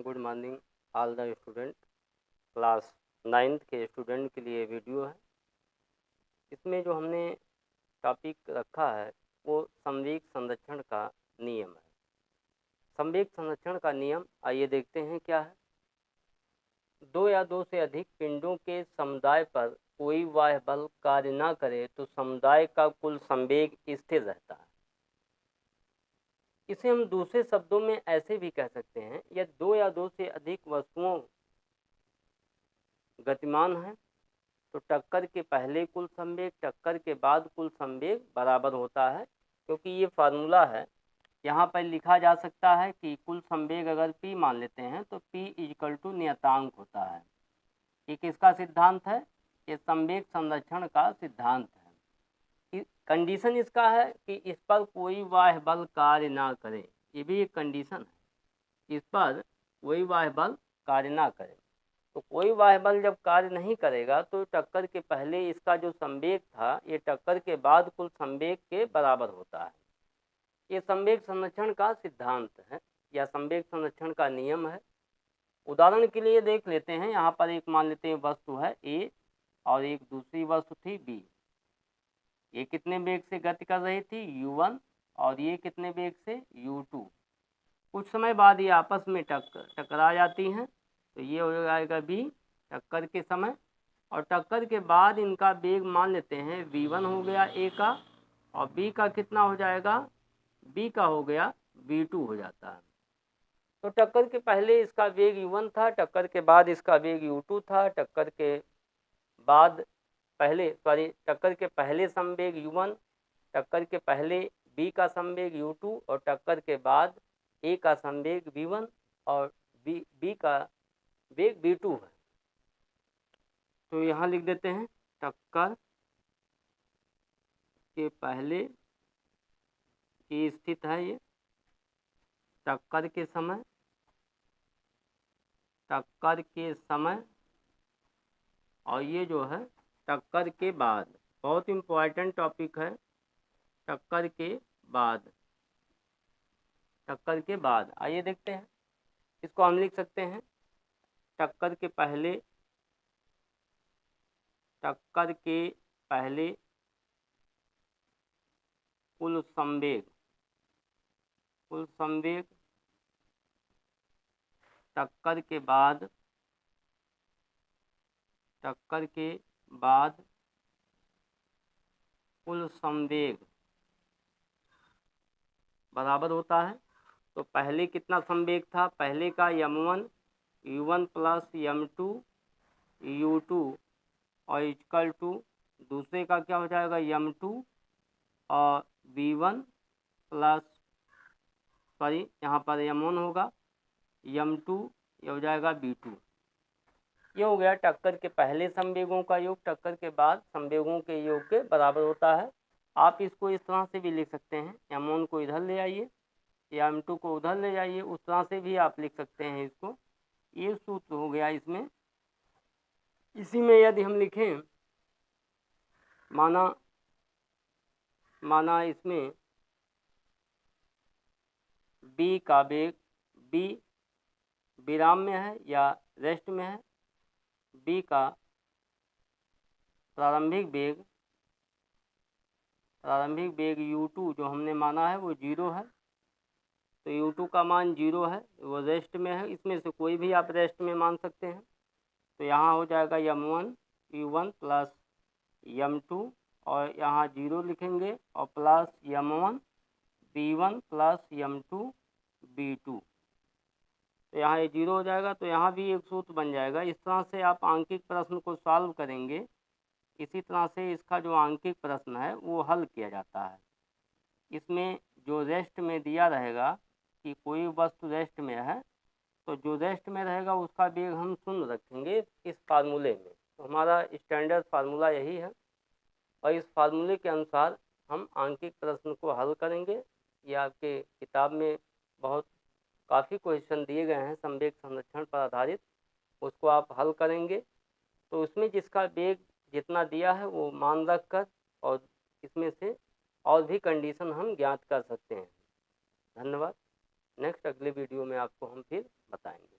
Good morning all the student. Class 9th के student के लिए वीडियो है। इसमें जो हमने टॉपिक रखा है वो संवेग संरक्षण का नियम है। संवेग संरक्षण का नियम आइए देखते हैं क्या है। दो या दो से अधिक पिंडों के समुदाय पर कोई बाह्य बल कार्य न करे तो समुदाय का कुल संवेग स्थिर रहता है। इसे हम दूसरे शब्दों में ऐसे भी कह सकते हैं, यदि दो या दो से अधिक वस्तुओं गतिमान है तो टक्कर के पहले कुल संवेग टक्कर के बाद कुल संवेग बराबर होता है। क्योंकि ये फार्मूला है, यहाँ पर लिखा जा सकता है कि कुल संवेग अगर p मान लेते हैं तो p = नियतांक होता है। ये किसका सिद्धांत है? ये संवेग संरक्षण का सिद्धांत है। कंडीशन इसका है कि इस पर कोई बाह्य बल कार्य ना करे। ये भी एक कंडीशन है, इस पर कोई बाह्य बल कार्य ना करे। तो कोई बाह्य बल जब कार्य नहीं करेगा तो टक्कर के पहले इसका जो संवेग था ये टक्कर के बाद कुल संवेग के बराबर होता है। ये संवेग संरक्षण का सिद्धांत है या संवेग संरक्षण का नियम है। उदाहरण के लिए देख लेते हैं, यहाँ पर एक मान लेते हैं वस्तु है A और एक दूसरी वस्तु थी B। ये कितने वेग से गति कर रही थी? u1 और ये कितने वेग से? u2। कुछ समय बाद ये आपस में टकरा जाती हैं तो ये हो जाएगा B टक्कर के समय, और टक्कर के बाद इनका वेग मान लेते हैं v1 हो गया A का, और B का कितना हो जाएगा? B का हो गया v2 हो जाता है। तो टक्कर के पहले इसका वेग u1 था, टक्कर के बाद इसका वेग u2 था, टक्कर के पहले संवेग u1, टक्कर के पहले B का संवेग u2 और टक्कर के बाद A का संवेग v1 और B का वेग v2 है। तो यहाँ लिख देते हैं टक्कर के पहले की स्थिति है ये, टक्कर के समय और ये जो है टक्कर के बाद। बहुत इम्पोर्टेंट टॉपिक है, टक्कर के बाद। आइए देखते हैं, इसको हम लिख सकते हैं टक्कर के पहले कुल संवेग टक्कर के बाद कुल संवेग बराबर होता है। तो पहले कितना संवेग था? पहले का m1 u1 plus m2 u2 और इक्वल टू दूसरे का क्या हो जाएगा? m2 और v1 प्लस यहाँ पर m1 होगा, m2 ये हो जाएगा v2। ये हो गया टक्कर के पहले संवेगों का योग टक्कर के बाद संवेगों के योग के बराबर होता है। आप इसको इस तरह से भी लिख सकते हैं, m1 को इधर ले आइए या m2 को उधर ले जाइए, उस तरह से भी आप लिख सकते हैं इसको। ये सूत्र हो गया इसमें। इसी में यदि हम लिखें, माना इसमें B का वेग, B विराम में है या रेस्ट में है, B का प्रारंभिक वेग u2 जो हमने माना है वो 0 है। तो u2 का मान 0 है, वो रेस्ट में है। इसमें से कोई भी आप रेस्ट में मान सकते हैं। तो यहाँ हो जाएगा m1 u1 प्लस m2 और यहाँ 0 लिखेंगे और plus m1 b1 plus m2 b2। तो यहाँ ये 0 हो जाएगा, तो यहाँ भी एक सूत्र बन जाएगा। इस तरह से आप आंकिक प्रश्न को सॉल्व करेंगे। इसी तरह से इसका जो आंकिक प्रश्न है वो हल किया जाता है। इसमें जो रेस्ट में दिया रहेगा कि कोई वस्तु रेस्ट में है, तो जो रेस्ट में रहेगा उसका वेग हम 0 रखेंगे इस फार्मूले में। तो हमारा स्टैंडर्ड फार्मूला यही है और इस फार्मूले के अनुसार हम आंकिक प्रश्न को हल करेंगे। ये आपके किताब में काफ़ी क्वेश्चन दिए गए हैं संवेग संरक्षण पर आधारित, उसको आप हल करेंगे। तो उसमें जिसका वेग जितना दिया है वो मान रख कर और इसमें से और भी कंडीशन हम ज्ञात कर सकते हैं। धन्यवाद। नेक्स्ट अगले वीडियो में आपको हम फिर बताएंगे।